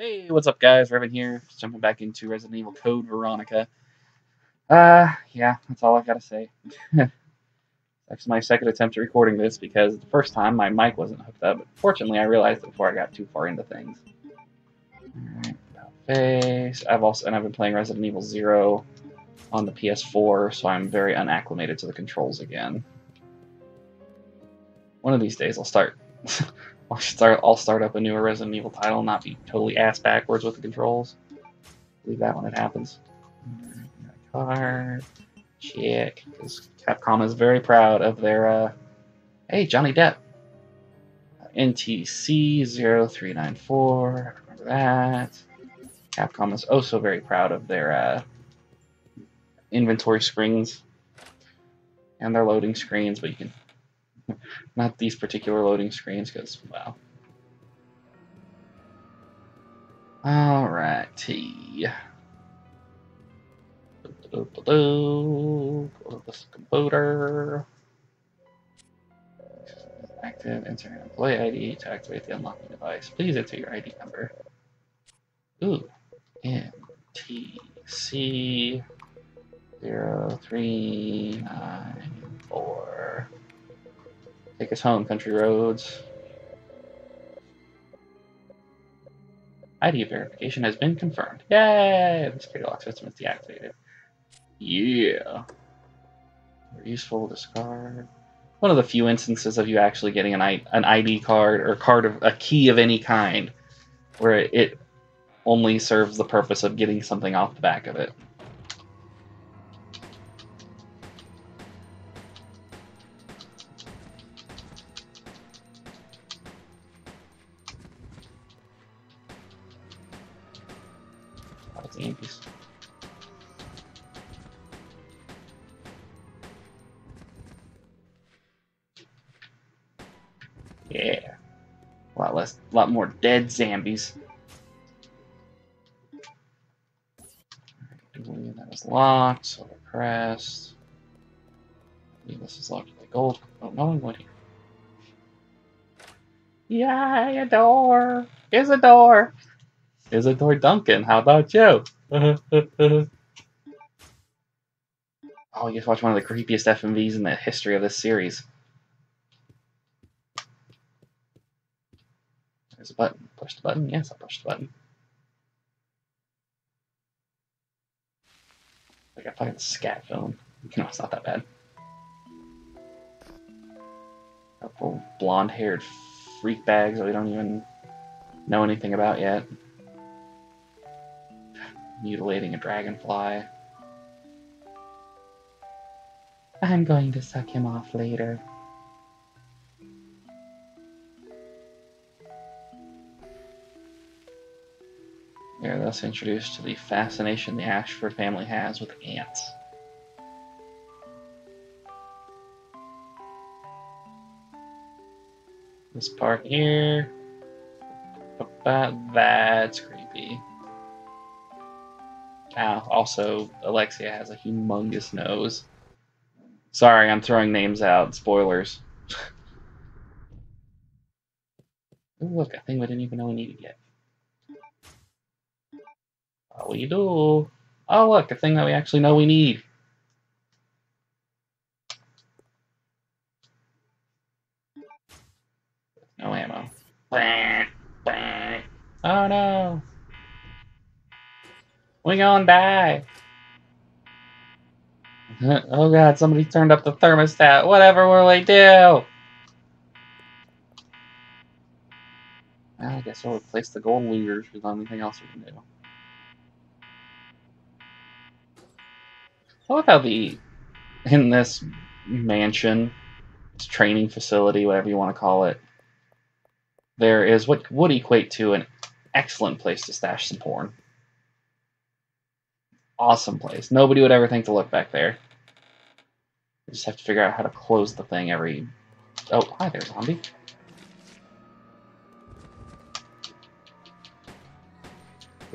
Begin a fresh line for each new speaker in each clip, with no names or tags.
Hey, what's up, guys? Revan here. Just jumping back into Resident Evil Code Veronica. Yeah, that's all I've got to say. That's my second attempt at recording this because the first time my mic wasn't hooked up. But fortunately, I realized it before I got too far into things. Alright, about face. I've been playing Resident Evil 0 on the PS4, so I'm very unacclimated to the controls again. One of these days, I'll start up a newer Resident Evil title and not be totally ass backwards with the controls. Leave that when it happens. Card. Check. Because Capcom is very proud of their, hey, Johnny Depp. NTC0394. Remember that. Capcom is also very proud of their inventory screens and their loading screens, but you can. Not these particular loading screens, because, well. Alrighty. Go to this computer. Active, enter an employee ID to activate the unlocking device. Please enter your ID number. Ooh. NTC 0394. Take us home, country roads. ID verification has been confirmed. Yay! The security lock system is deactivated. Yeah. Useful discard. One of the few instances of you actually getting an ID card or a key of any kind where it only serves the purpose of getting something off the back of it. Zombies. Yeah. A lot more dead zombies. That is locked, so pressed. This is locked with gold. Oh, no one went here. Yeah, a door. Here's a door. Isadore Duncan, how about you? Oh, you just watched one of the creepiest FMVs in the history of this series. There's a button. Push the button? Yes, I'll push the button. I got fucking scat film. No, it's not that bad. Couple blonde-haired freak bags that we don't even know anything about yet. Mutilating a dragonfly. I'm going to suck him off later. We are thus introduced to the fascination the Ashford family has with ants. This part here. That's creepy. Also, Alexia has a humongous nose. Sorry, I'm throwing names out. Spoilers. Ooh, look, a thing we didn't even know we needed yet. What do you do? Oh, look, a thing that we actually know we need. No ammo. Oh no! We gonna die! Oh god, somebody turned up the thermostat. Whatever will they do? Well, I guess we'll replace the gold looters with anything else we can do. I love how in this mansion, this training facility, whatever you want to call it, there is what would equate to an excellent place to stash some porn. Awesome place. Nobody would ever think to look back there. You just have to figure out how to close the thing every... Oh, hi there, zombie.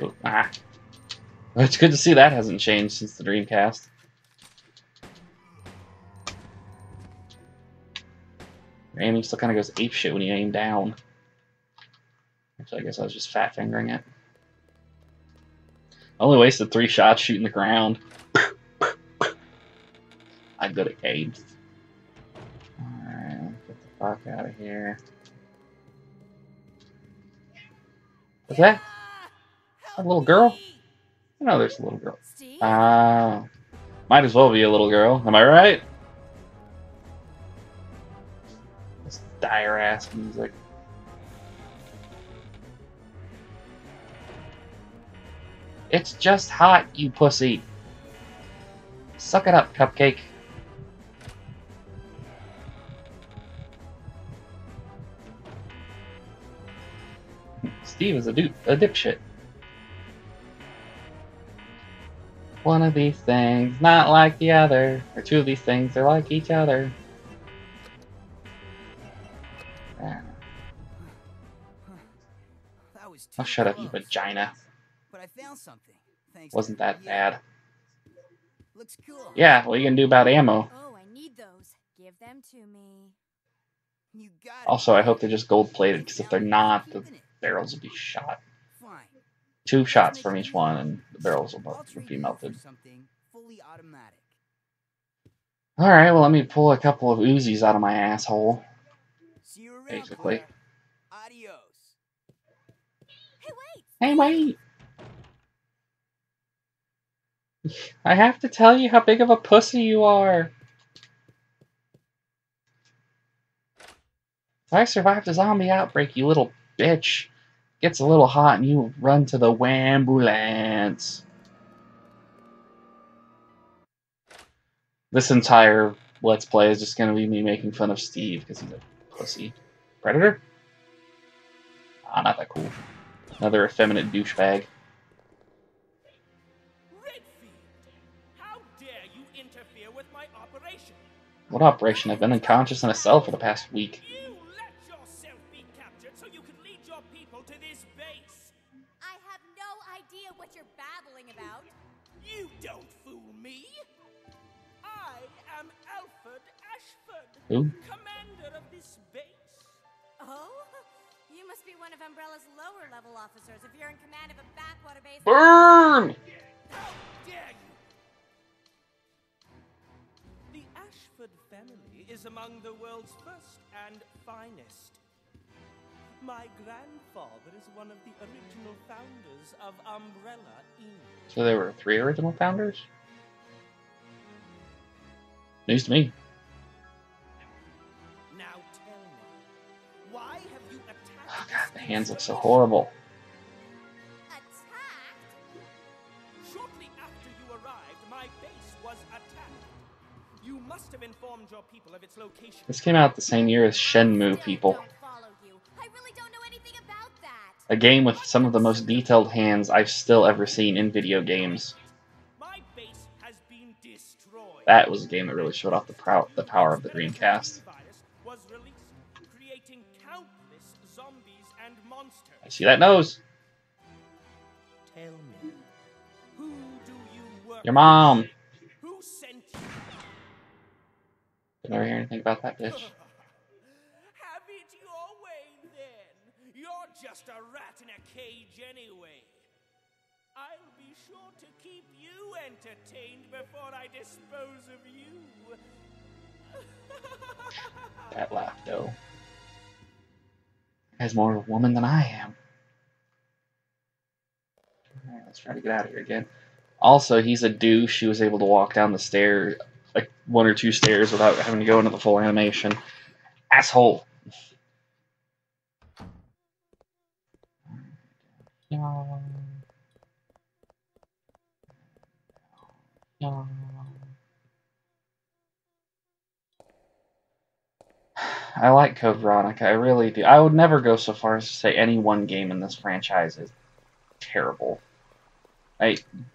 Oh, ah. It's good to see that hasn't changed since the Dreamcast. Your aiming still kind of goes apeshit when you aim down. Actually, I guess I was just fat fingering it. Only wasted 3 shots shooting the ground. I'm good at games. Alright, let's get the fuck out of here. What's that? A little girl? No, there's a little girl. Might as well be a little girl. Am I right? This dire ass music. It's just hot, you pussy. Suck it up, cupcake. Steve is a dipshit. One of these things, not like the other. Or two of these things, they're like each other. Oh, shut up, you vagina.
But I found something. Thanks.
Wasn't that bad?
Looks cool.
Yeah, what are you gonna do about ammo?
Oh, I need those. Give them to me.
You got it.
Also, I hope they're just gold-plated, because if they're not, the barrels will be shot.
Fine.
2 shots from each one, and the barrels will be melted.
Something fully automatic.
Alright, well, let me pull a couple of Uzis out of my asshole.
See you around,
Basically.
Claire. Adios.
Hey, wait!
Hey, wait! I have to tell you how big of a pussy you are. I survived a zombie outbreak, you little bitch. Gets a little hot and you run to the wambulance. This entire Let's Play is just going to be me making fun of Steve because he's a pussy. Predator? Ah, not that cool. Another effeminate douchebag.
How dare you interfere with my operation?
What operation? I've been unconscious in a cell for the past week.
You let yourself be captured so you could lead your people to this base.
I have no idea what you're babbling about.
You don't fool me. I am Alfred Ashford,
Who?
commander of this base.
Oh? You must be one of Umbrella's lower level officers if you're in command of a backwater base.
Burn!
How dare you! The Ashford family is among the world's first and finest. My grandfather is one of the original founders of Umbrella Inc.
So there were 3 original founders? News to me.
Now tell me, why have you attacked?
Oh god, the hands look so horrible.
Attacked?
Shortly after you arrived, my base was attacked. You must have informed your people of its location.
This came out the same year as Shenmue, people.
Don't follow you. I really don't know anything about that.
A game with some of the most detailed hands I've still ever seen in video games.
My base has been destroyed.
That was a game that really showed off the power of the Dreamcast.
Was released, creating countless zombies and monsters.
I see that nose.
Tell me, who do you work
Your mom.
with? Who sent you?
Did never hear anything about that bitch.
Have it your way then. You're just a rat in a cage anyway. I'll be sure to keep you entertained before I dispose of you.
That laugh, though. Guy's more of a woman than I am. Alright, let's try to get out of here again. Also, he's a douche. He was able to walk down the stair, like 1 or 2 stairs, without having to go into the full animation. Asshole. I like Code Veronica, I really do. I would never go so far as to say any one game in this franchise is terrible.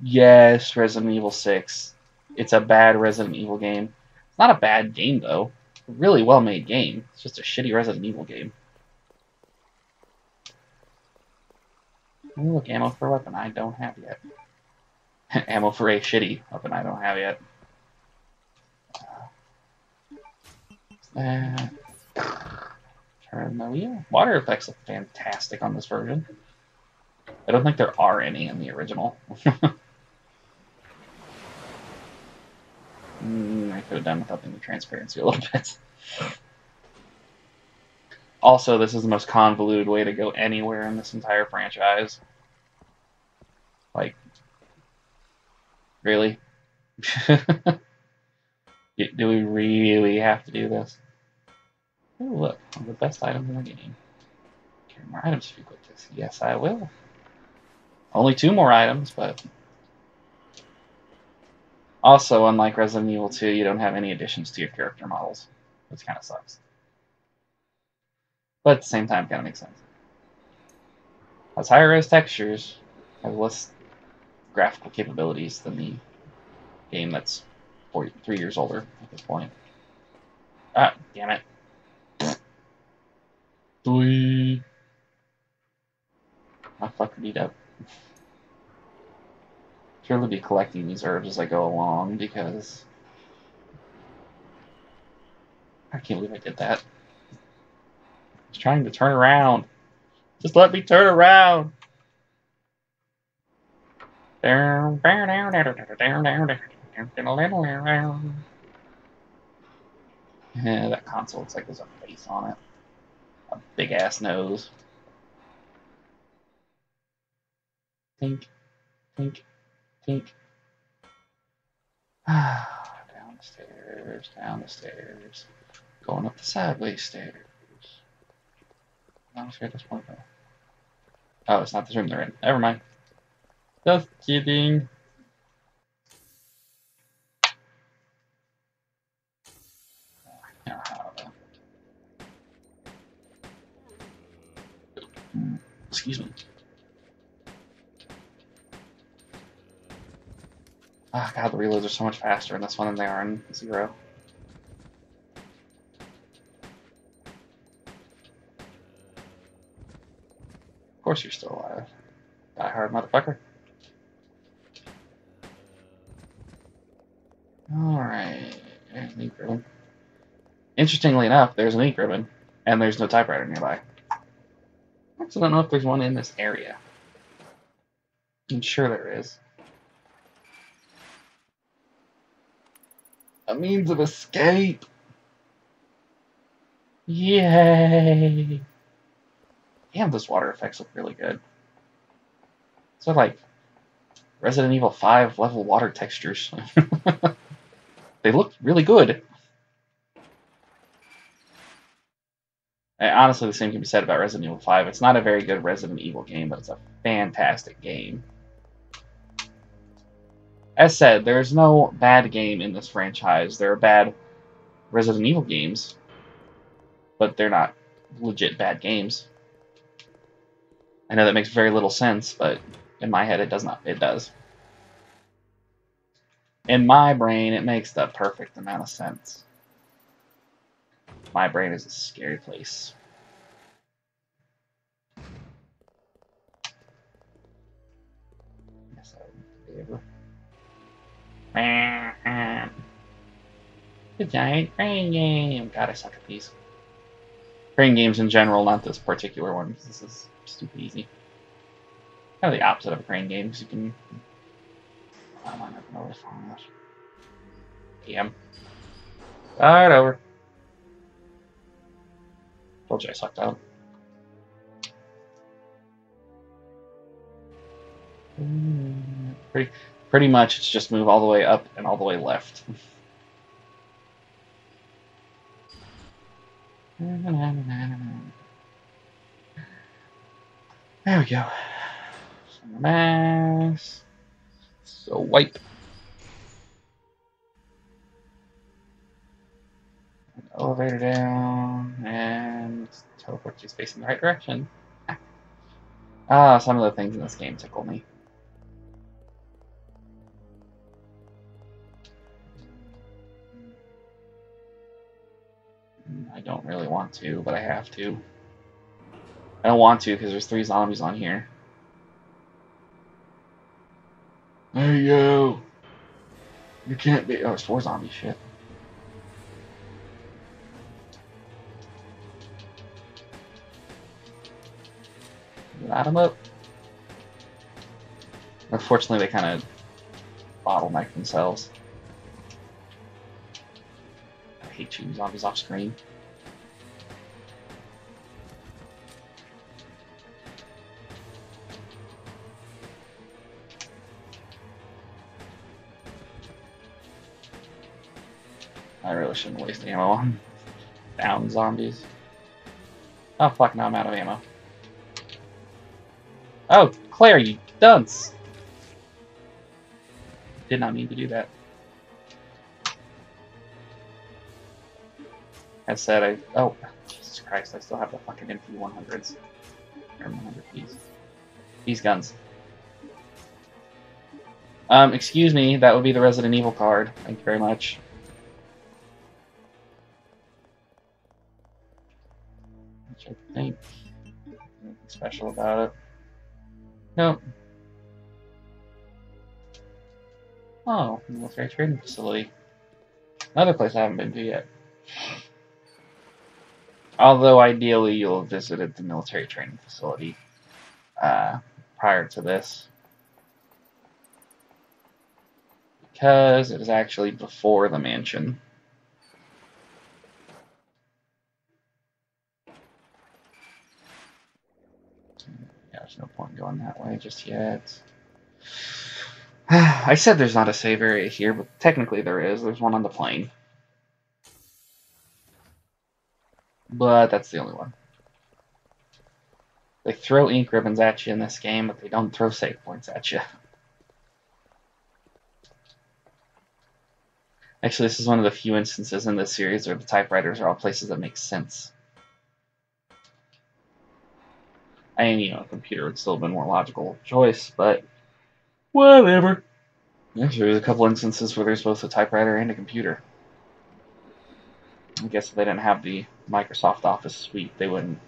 Yes, Resident Evil 6. It's a bad Resident Evil game. It's not a bad game, though. It's a really well-made game. It's just a shitty Resident Evil game. Ooh, look, ammo for a weapon I don't have yet. Ammo for a shitty weapon I don't have yet. Turn the wheel. Water effects look fantastic on this version. I don't think there are any in the original. I could have done with upping the transparency a little bit. Also, this is the most convoluted way to go anywhere in this entire franchise. Like, really? Do we really have to do this? Oh, look, one of the best items in the game. Carry more items if you quit this. Yes, I will. Only 2 more items, but... Also, unlike Resident Evil 2, you don't have any additions to your character models, which kind of sucks. But at the same time, kind of makes sense. Has higher res textures, has less graphical capabilities than the game that's 3 years older at this point. Ah, damn it. Dwee. My fucker beat up. Surely be collecting these herbs as I go along because I can't believe I did that. I was trying to turn around. Just let me turn around. Yeah, that console looks like there's a face on it. A big ass nose. Tink, tink, tink. Down the stairs, down the stairs. Going up the sideways stairs. I'm not sure at this point though. Oh, it's not this room they're in. Never mind. Just kidding. Excuse me. Oh god, the reloads are so much faster in this one than they are in 0. Of course you're still alive. Die hard, motherfucker. Alright. There's an ink ribbon. Interestingly enough, there's an ink ribbon, and there's no typewriter nearby. I actually don't know if there's one in this area. I'm sure there is. A means of escape! Yay! Damn, those water effects look really good. So like Resident Evil 5 level water textures. They look really good. And honestly, the same can be said about Resident Evil 5. It's not a very good Resident Evil game, but it's a fantastic game. As said, there's no bad game in this franchise. There are bad Resident Evil games, but they're not legit bad games. I know that makes very little sense, but in my head it does not. It does. In my brain, it makes the perfect amount of sense. My brain is a scary place. Yes, I would be able. The giant crane game. God, I suck at these. Crane games in general, not this particular one. This is stupid easy. Kind of the opposite of a crane game, because you can. I don't know what's wrong with this. Damn. Start over. Told you I sucked out. Pretty much, it's just move all the way up and all the way left. There we go. Mass. So wipe. Elevator down and teleport you facing the right direction. Some of the things in this game tickle me. I don't really want to, but I have to. I don't want to because there's 3 zombies on here. There you go. You can't be. Oh, it's 4 zombies. Shit. Light them up. Unfortunately, they kind of bottleneck themselves. I hate shooting zombies off screen. I really shouldn't waste ammo on down zombies. Oh fuck, now I'm out of ammo. Oh, Claire, you dunce! Did not mean to do that. As said, oh, Jesus Christ, I still have the fucking MP100s. Or 100Ps. These guns. Excuse me, that would be the Resident Evil card. Thank you very much. Which I think nothing special about it. Nope. Oh, military training facility. Another place I haven't been to yet. Although ideally you'll have visited the military training facility prior to this. Because it is actually before the mansion. Yeah, there's no point in going that way just yet. I said there's not a save area here, but technically there is. There's one on the plane. But that's the only one. They throw ink ribbons at you in this game, but they don't throw save points at you. Actually, this is one of the few instances in this series where the typewriters are all places that make sense. I mean, you know, a computer would still have been a more logical choice, but whatever. Actually, there's a couple instances where there's both a typewriter and a computer. I guess if they didn't have the Microsoft Office suite, they wouldn't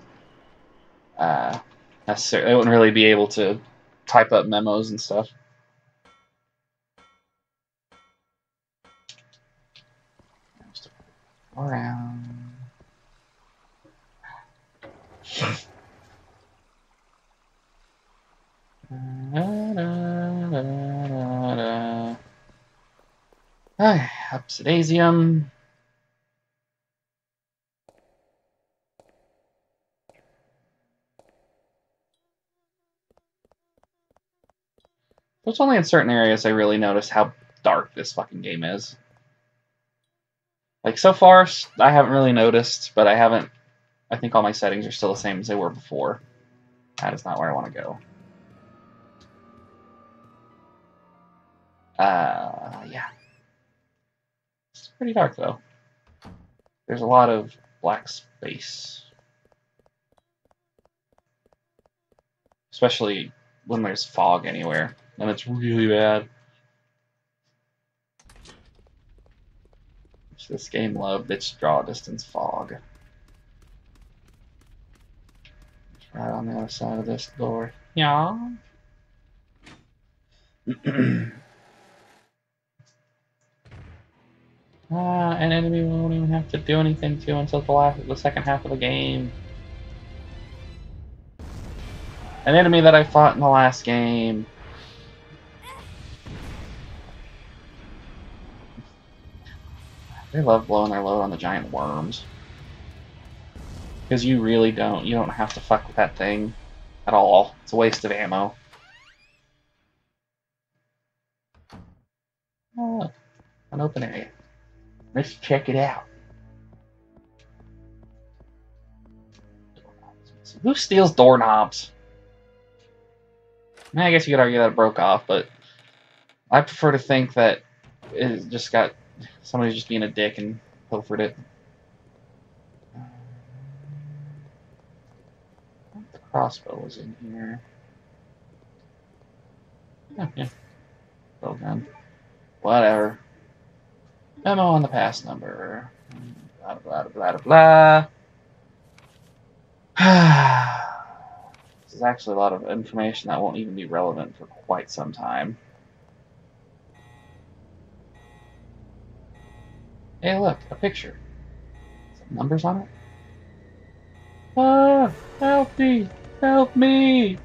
necessarily. They wouldn't really be able to type up memos and stuff. Just around. Obsidian. It's only in certain areas I really notice how dark this fucking game is. Like, so far, I haven't really noticed, but I think all my settings are still the same as they were before. That is not where I want to go. Yeah. It's pretty dark, though. There's a lot of black space. Especially when there's fog anywhere. And it's really bad. Which this game loved its draw distance fog. It's right on the other side of this door. Yeah. An enemy won't even have to do anything to until the second half of the game. An enemy that I fought in the last game. They love blowing their load on the giant worms. Because you really don't. You don't have to fuck with that thing at all. It's a waste of ammo. Oh, look. An open area. Let's check it out. Who steals doorknobs? I guess you could argue that it broke off, but I prefer to think that it just got somebody just being a dick and pilfered it. The crossbow was in here. Yeah. Well done. Whatever. Memo on the pass number. Blah, blah, blah, blah, blah. This is actually a lot of information that won't even be relevant for quite some time. Hey, look, a picture. Some numbers on it? Ah, help me! Help me!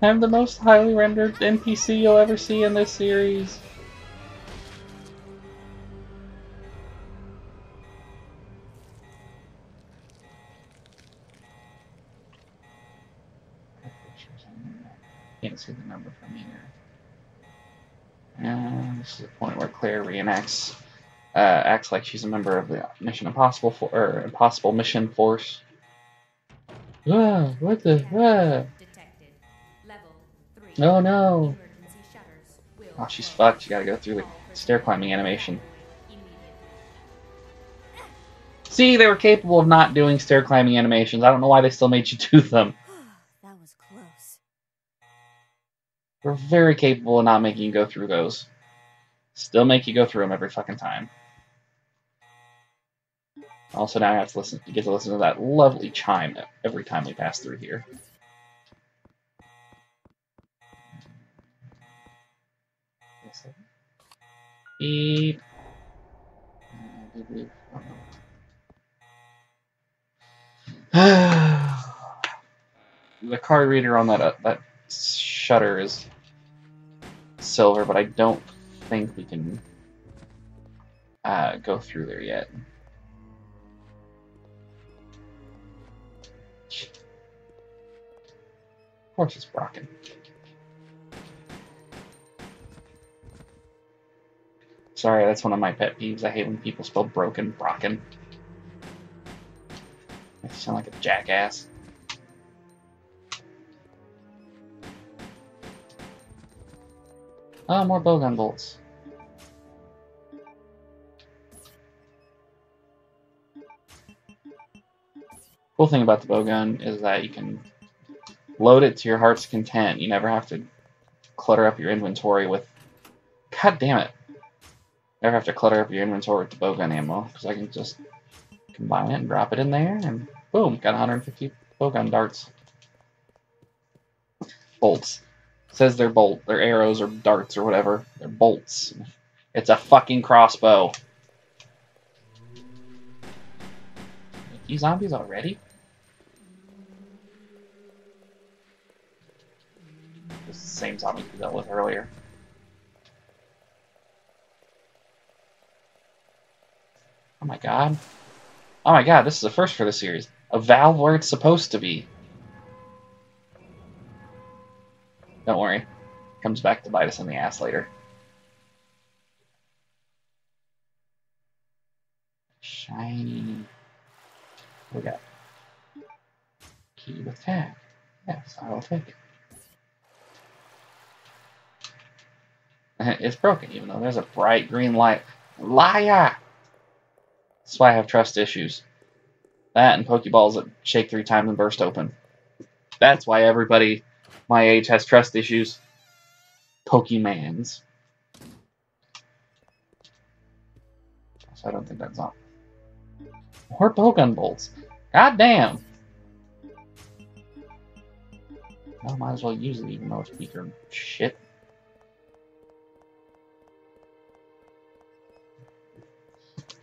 I'm the most highly rendered NPC you'll ever see in this series. Can't see the number from here. And this is the point where Claire reenacts, acts like she's a member of the Mission Impossible Impossible Mission Force. Ah, what the? Ah. Oh no! Oh, she's fucked. You gotta go through the stair climbing animation. See, they were capable of not doing stair climbing animations. I don't know why they still made you do them.
That was close.
We're very capable of not making you go through those. Still make you go through them every fucking time. Also, now I have to listen. You get to listen to that lovely chime every time we pass through here. Beep. The card reader on that shutter is silver, but I don't think we can go through there yet. Of course it's broken. Sorry, that's one of my pet peeves. I hate when people spell broken. I sound like a jackass. Oh, more bowgun bolts. Cool thing about the bowgun is that you can load it to your heart's content. You never have to clutter up your inventory with... God damn it. Never have to clutter up your inventory with the bowgun ammo, because I can just combine it and drop it in there, and boom, got 150 bowgun darts. Bolts. It says they're they're arrows or darts or whatever. They're bolts. It's a fucking crossbow. You zombies already? This is the same zombie we dealt with earlier. Oh my god. Oh my god, this is a first for the series. A valve where it's supposed to be. Don't worry. It comes back to bite us in the ass later. Shiny. What we got? Key with tag. Yes, I will take it. It's broken, even though there's a bright green light. Liar! That's why I have trust issues. That and Pokeballs that shake 3 times and burst open. That's why everybody my age has trust issues. Pokemans. So I don't think that's on. More bowgun bolts. God damn! Well, might as well use it even though it's weaker shit.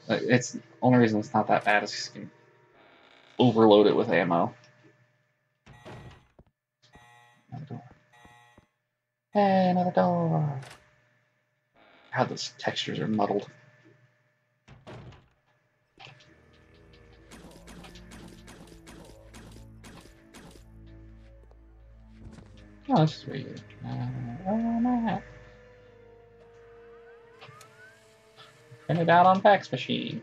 It's the only reason it's not that bad is because you can overload it with ammo. Another door. Hey, another door. God, those textures are muddled. Oh, this is weird. Print it out on fax machine.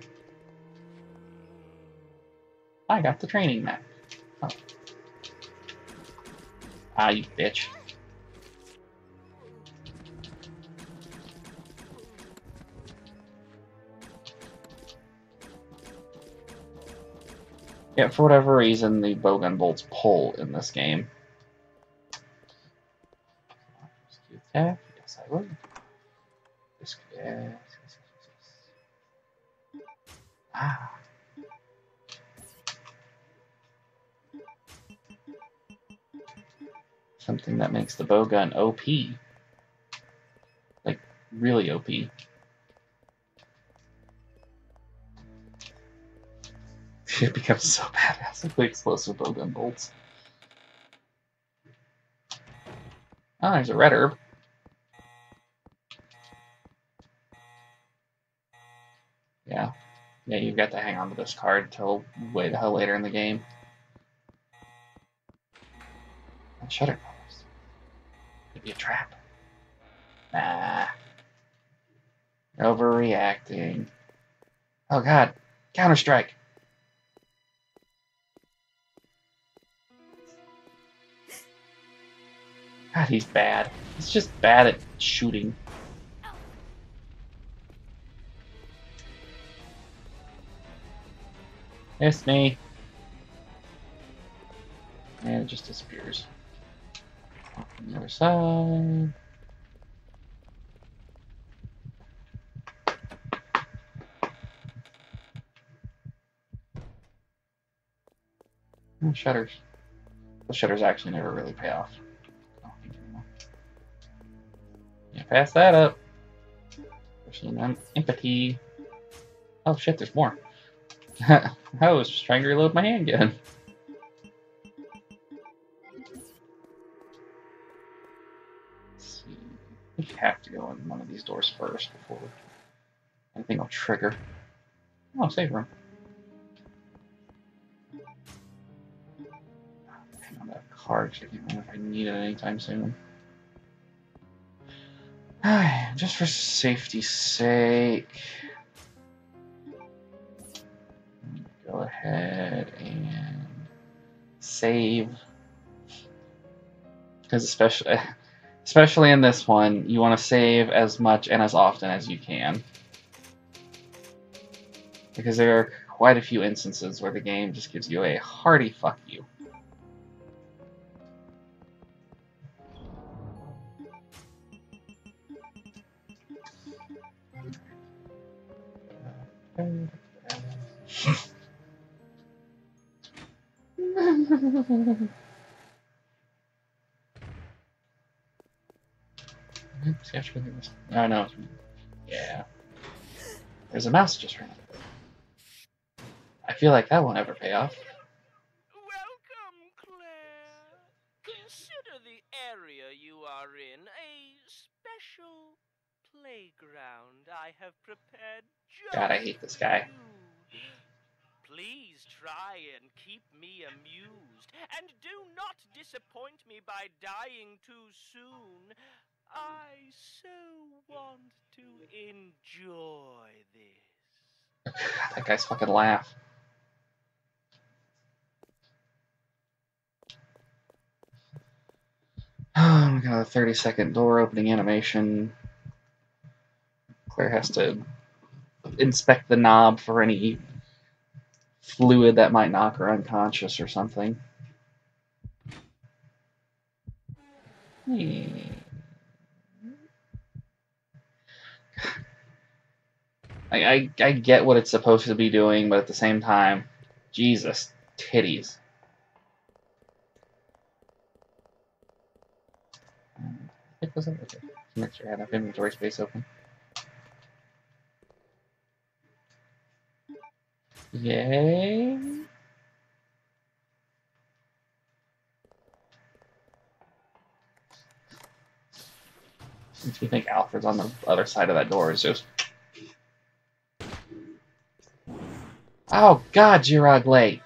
I got the training map. Oh. Ah, you bitch. Yeah, for whatever reason, the bowgun bolts pull in this game. Yes, I will. Yes. Ah. Something that makes the bowgun OP. Like, really OP. It becomes so badass with the explosive bowgun bolts. Oh, there's a red herb. Yeah. Yeah, you've got to hang on to this card until way the hell later in the game. And shutter bubbles. Could be a trap. Nah. Overreacting. Oh god. Counter-Strike. God, he's bad. He's just bad at shooting. Miss me. And it just disappears. On the other side. Shutters. The shutters actually never really pay off. I don't think anymore. Yeah, pass that up. Especially on empathy. Oh shit, there's more. I was just trying to reload my handgun. Let's see. We have to go in one of these doors first before anything will trigger. Oh, save room. Hang on that card, because I can't remember if I need it anytime soon. Just for safety's sake. Go ahead and save. Because especially in this one, you want to save as much and as often as you can. Because there are quite a few instances where the game just gives you a hearty fuck you. Oh no. Yeah. There's a mouse just ran up. I feel like that won't ever pay off.
Welcome, Claire. Consider the area you are in a special playground I have prepared just
God, I hate this guy.
for you. Please try and keep me amused, and do not disappoint me by dying too soon. I so want to enjoy this.
That guy's fucking laugh. Oh, we got a 30-second door opening animation. Claire has to inspect the knob for any fluid that might knock her unconscious or something. I get what it's supposed to be doing, but at the same time, Jesus, titties. Was it? Okay. Make sure I have enough inventory space open. Yay! If you think Alfred's on the other side of that door, it's just... Oh god, Jirog late!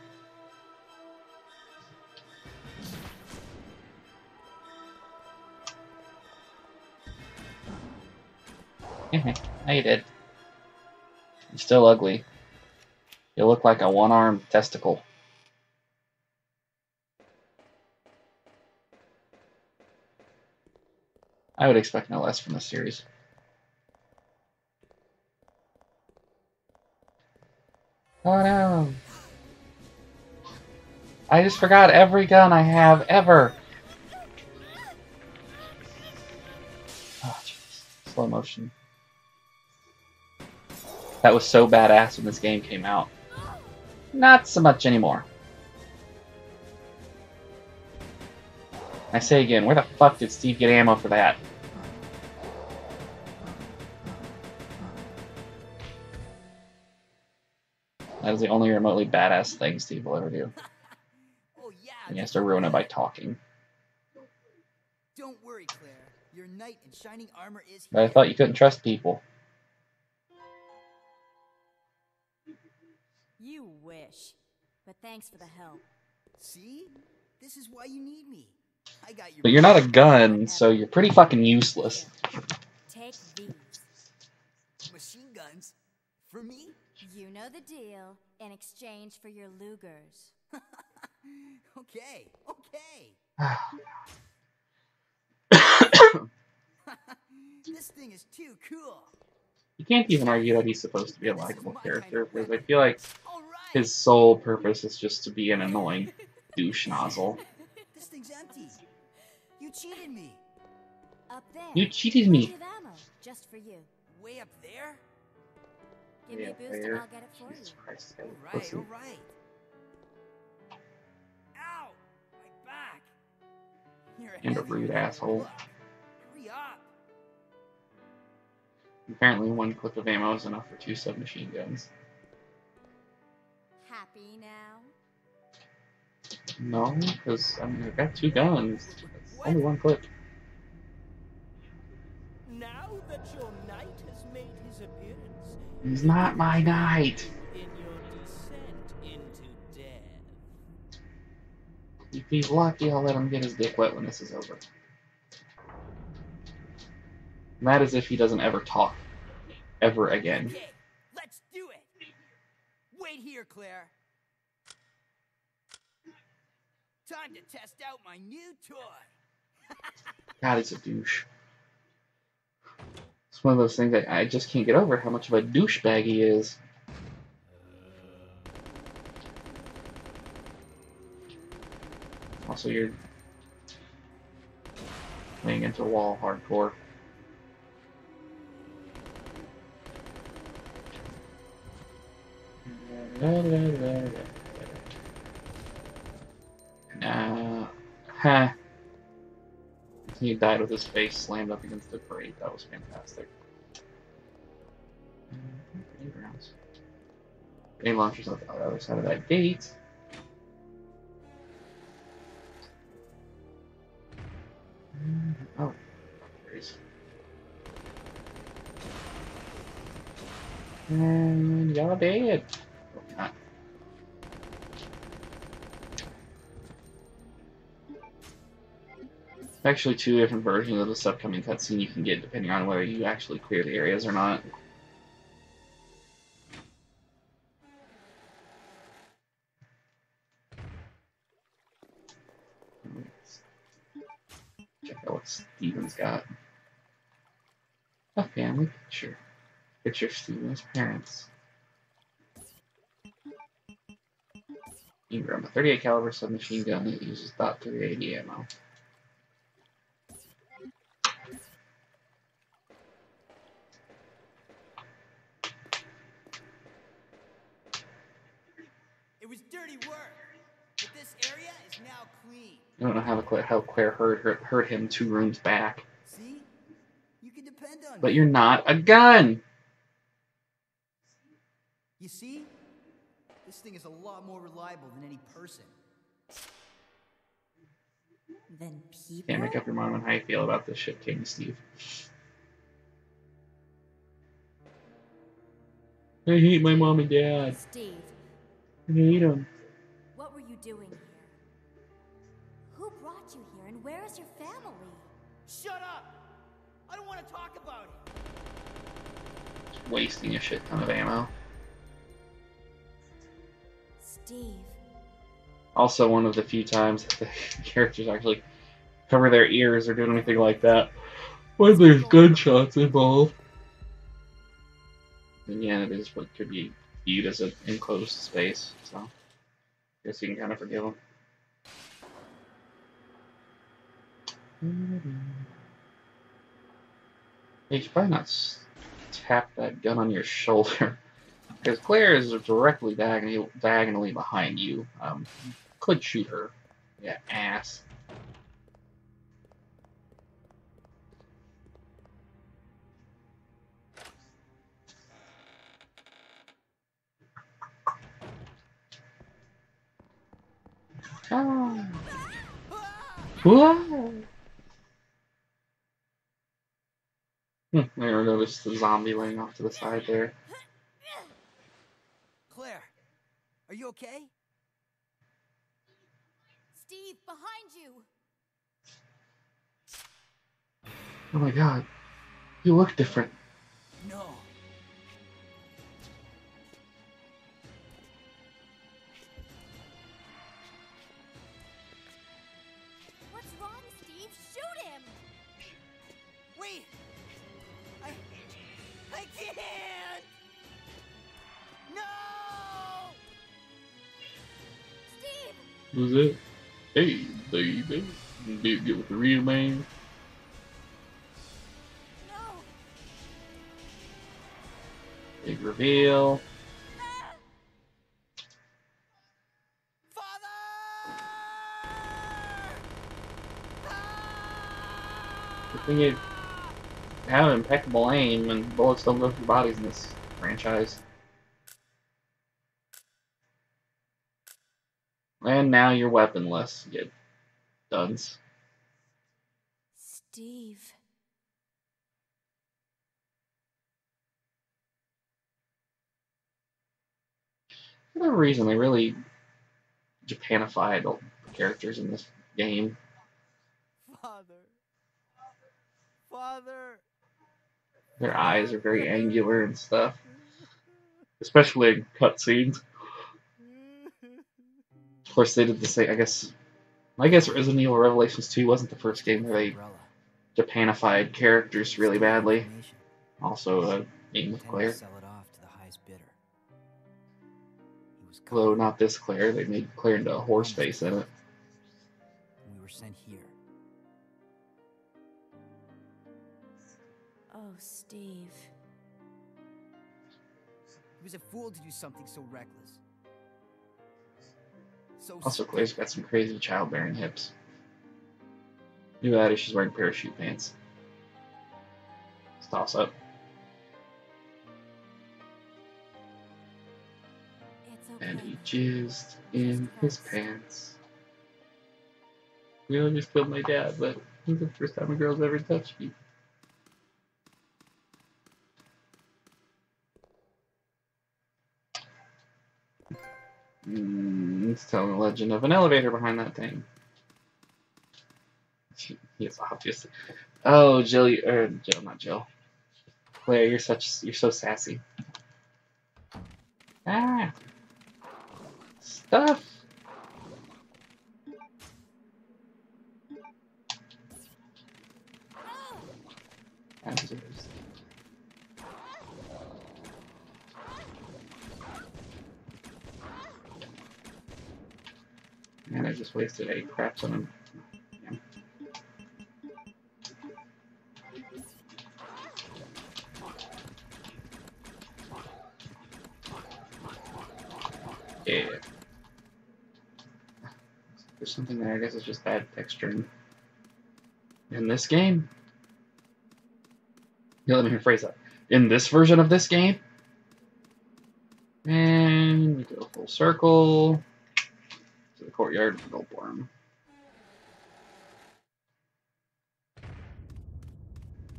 Now you did. You're still ugly. You look like a one-armed testicle. I would expect no less from this series. Oh no! I just forgot every gun I have ever! Oh jeez. Slow motion. That was so badass when this game came out. Not so much anymore. I say again, where the fuck did Steve get ammo for that? That is the only remotely badass thing Steve will ever do.
Oh yeah.
And he has to ruin it by talking.
Don't worry, Claire. Your knight in shining armor is
But I
here.
thought you couldn't trust people.
You wish. But thanks for the help.
See? This is why you need me. I got your
But you're not a gun, so you're pretty fucking useless.
Take these.
machine guns. For me?
You know the deal. In exchange for your Lugers.
Okay, okay. This thing is too cool.
You can't even argue that he's supposed to be a likable character, because I feel like
All right.
his sole purpose is just to be an annoying douche nozzle.
This thing's empty. You cheated me.
Up there.
You cheated
Plenty
me.
of ammo, just for you.
Way up there?
Give me a boost and I'll get it for
Jesus
you.
Christ,
All right,
pussy.
all right. Ow! My back. You're
And a
heavier
rude
than
asshole.
look. Hurry up.
Apparently one clip of ammo is enough for 2 submachine guns.
Happy now?
No, because I mean I've got 2 guns. It's only 1 clip.
Now that your knight has made his appearance,
He's not my knight.
in your descent into death.
If he's lucky, I'll let him get his dick wet when this is over. And that is if he doesn't ever talk. Ever again.
Okay, let's do it. Wait here, Claire. Time to test out my new toy.
God, he's a douche. It's one of those things that I just can't get over how much of a douchebag he is. Also, you're laying into a wall hardcore. Ha. He died with his face slammed up against the grate. That was fantastic. Grounds. Grenade launchers on the other side of that gate. Oh, there's. And y'all dead. Oh, not. Actually, 2 different versions of this upcoming cutscene you can get depending on whether you actually clear the areas or not. Check out what Steven's got. A family picture. Picture of Steven's parents. Ingram, a 38 caliber submachine gun that uses .380 ammo.
It was dirty work, but this area is now clean.
I don't know how Claire heard him 2 rooms back.
See? You can depend on
But
me.
you're not a gun!
You see? This thing is a lot more reliable than any person.
Then people?
Can't make up your mind on how you feel about this shit, King Steve. I hate my mom and dad.
Steve,
I hate them.
what were you doing here? Who brought you here and where is your family?
Shut up! I don't want to talk about it.
Just wasting a shit ton of ammo.
Steve.
Also, one of the few times that the characters actually cover their ears or do anything like that when there's gunshots involved. And yeah, it is what could be viewed as an enclosed space, so I guess you can kind of forgive them. You should probably not tap that gun on your shoulder, because Claire is directly diagonally behind you. Could shoot her. Yeah, ass. Oh. Whoa. I never noticed the zombie laying off to the side there.
Claire, are you okay?
Steve, behind you!
Oh my god. You look different.
No.
What's wrong, Steve? Shoot him!
Wait! I can't! No!
Steve!
Who's it? Hey, baby. Did you get with the real man?
No!
Big reveal.
Father!
The thing is, have impeccable aim and bullets don't go through bodies in this franchise. And now you're weaponless, you duds.
Steve.
For whatever reason, they really Japanified the characters in this game.
Father. Father.
Their eyes are very angular and stuff. Especially in cutscenes. Of course, they did the same. I guess Resident Evil Revelations 2 wasn't the first game where they Japanified characters really badly. Also, a game with Claire.
Sell it off to the highest bidder. He was
Although not this Claire, they made Claire into a horse face in it.
We were sent here.
Oh, Steve.
He was a fool to do something so reckless. So
Also, Claire's got some crazy childbearing hips. New that is she's wearing parachute pants. Let's toss up.
It's okay.
And he jizzed in his pants. We just killed my dad, but it's the first time a girl's ever touched me. It's telling the legend of an elevator behind that thing. He is obviously. Oh, Jill, Jill, not Jill. Claire, you're so sassy. Ah, stuff. Answers. Man, I just wasted 8 craps on him. Yeah. There's something there. I guess it's just bad texturing in this game. Yeah, let me rephrase that. In this version of this game. And we go full circle to the courtyard of the gold worm.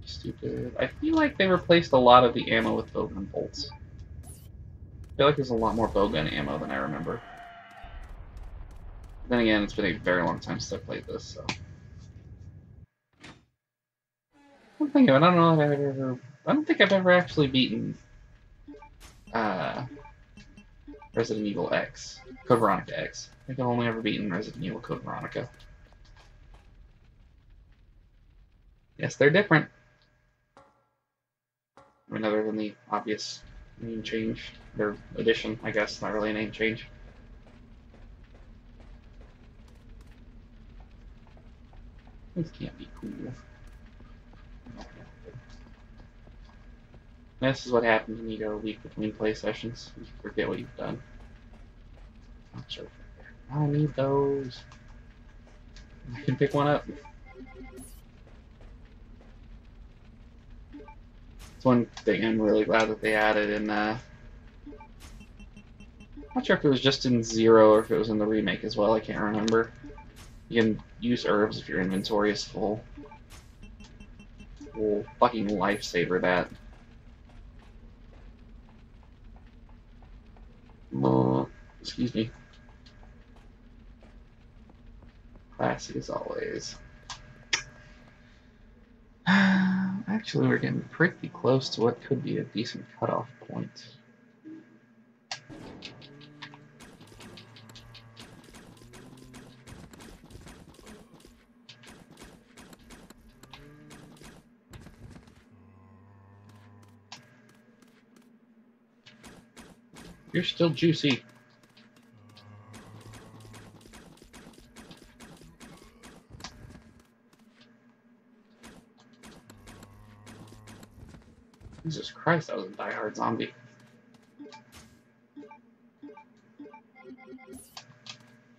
Stupid. I feel like they replaced a lot of the ammo with bowgun bolts. I feel like there's a lot more bowgun ammo than I remember. Then again, it's been a very long time since I played this, so. I'm thinking, I don't know if I don't think I've ever actually beaten Resident Evil X, Code Veronica X. I think I've only ever beaten Resident Evil Code Veronica. Yes, they're different. I mean, other than the obvious name change, or addition, I guess, not really a name change. This can't be cool. This is what happens when you go a week between play sessions. You forget what you've done. Not sure. I need those. I can pick one up. It's one thing I'm really glad that they added in. I'm not sure if it was just in Zero or if it was in the remake as well. I can't remember. You can use herbs if your inventory is full. We'll fucking lifesaver that. Excuse me. Classy as always. Actually, we're getting pretty close to what could be a decent cutoff point. You're still juicy. Jesus Christ, that was a diehard zombie.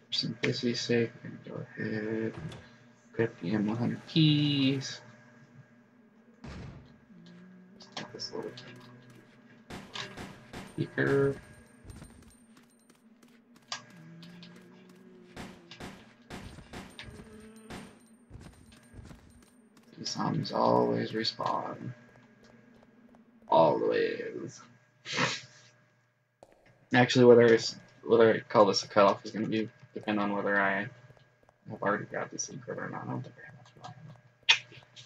For simplicity's sake, I'm gonna go ahead, grab the M100 keys. Get this little speaker. These zombies always respawn. Always. Actually, whether I call this a cutoff is going to depend on whether I have already grabbed the secret or not. I don't think I have much.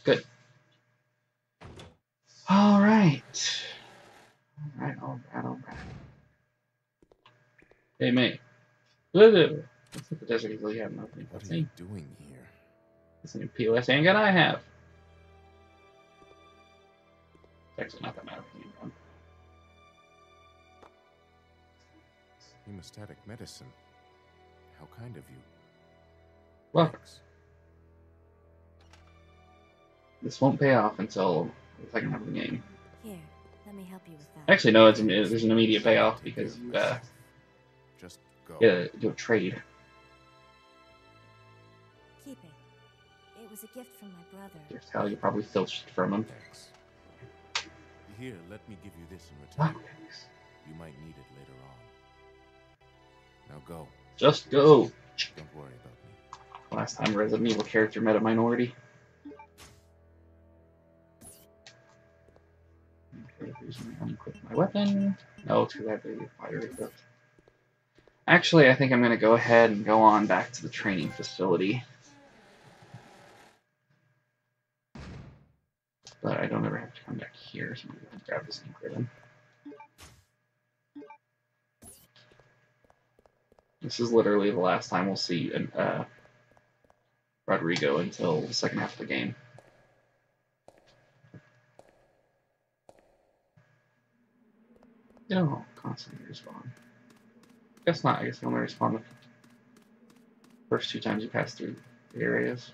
Good. All right. All right. Hey, mate. Let's hit the desert easily. You have nothing.
What are you doing here?
This new POS handgun I have. It's actually not that matter.
Hemostatic medicine. How kind of you.
Well,
Thanks.
this won't pay off until the second half of the game.
Here, let me help you with that.
Actually, no, there's an immediate payoff because you
Just go.
do a trade.
Keep it. It was a gift from my brother.
Here's how you probably filched from him.
Thanks. Here, let me give you this in
Ah,
return.
thanks.
You might need it later on. Now go.
Just go.
Don't worry about me.
Last time a Resident Evil character met a minority. Okay, here's my unequip my weapon. No, too bad they fire equipped. Actually, I think I'm going to go ahead and go on back to the training facility. But I don't ever have to come back here, so I'm going to grab this ink ribbon. This is literally the last time we'll see Rodrigo until the second half of the game. No, constantly respawn. Guess not. I guess you only respawn the first 2 times you pass through the areas.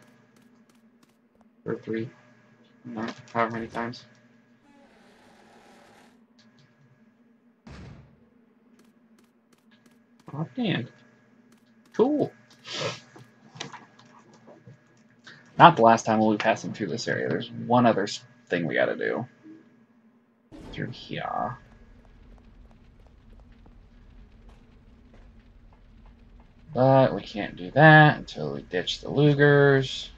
Or 3. No, however many times. Oh, damn. Cool. Not the last time we'll be passing through this area. There's one other thing we gotta do. Through here. But we can't do that until we ditch the Lugers.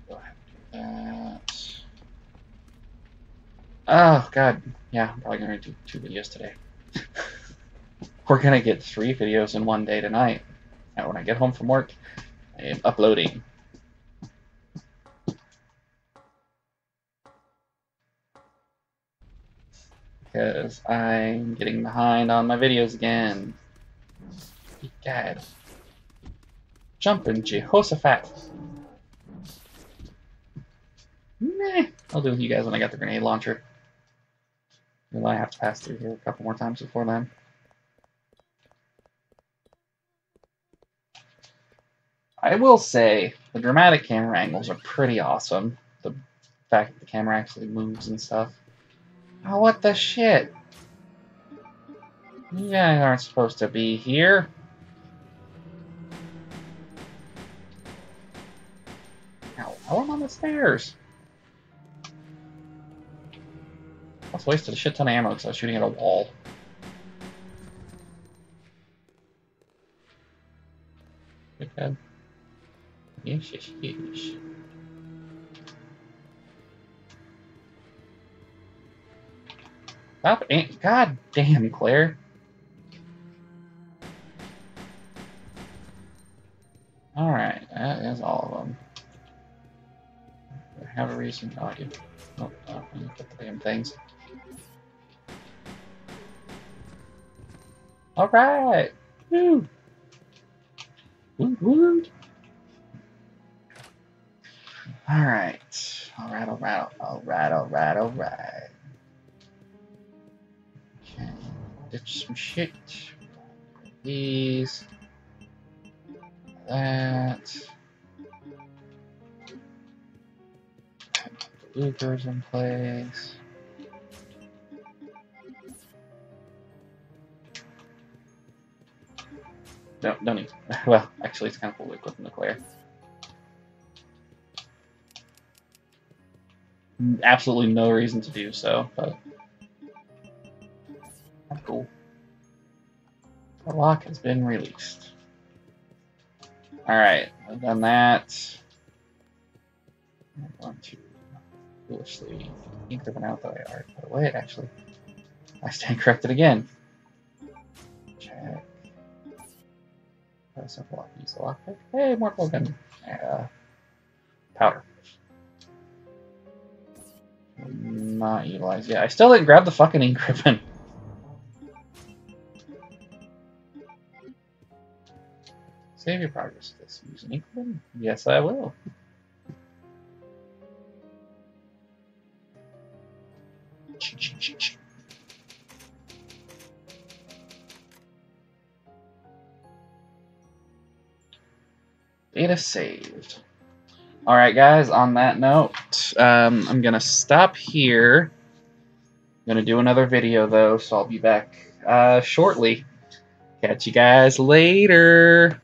Go ahead and do that. Oh, God. Yeah, I'm probably going to do 2 videos today. We're going to get 3 videos in one day tonight. And when I get home from work, I am uploading. Because I'm getting behind on my videos again. God. Jumping Jehoshaphat. Meh. I'll do with you guys when I got the grenade launcher. Will I have to pass through here a couple more times before then? I will say, the dramatic camera angles are pretty awesome. The fact that the camera actually moves and stuff. Oh, what the shit? You guys aren't supposed to be here. Ow, I'm on the stairs. I was wasted a shit ton of ammo because I was shooting at a wall. Good head. Yes. Stop. God damn, Claire. Alright, that is all of them. I have a reason. Oh, I do. Oh, I need to put the damn things. Alright! Woo! Woot woot! Alright. Alright. Okay. Ditch some shit. These. That. Loopers in place. No, don't need. Well, actually, it's kind of cool to equip the Claire. Absolutely no reason to do so, but cool. The lock has been released. Alright, I've done that. I'm going to foolishly equip an out that I already put away, actually. I stand corrected again. Check. Simple lock, use the lockpick. Hey, more gun. Powder. Not utilized. Yeah, I still didn't grab the fucking ink ribbon. Save your progress. Let's use an ink ribbon. Yes, I will. Data saved. Alright guys, on that note, I'm going to stop here. I'm going to do another video though, so I'll be back shortly. Catch you guys later.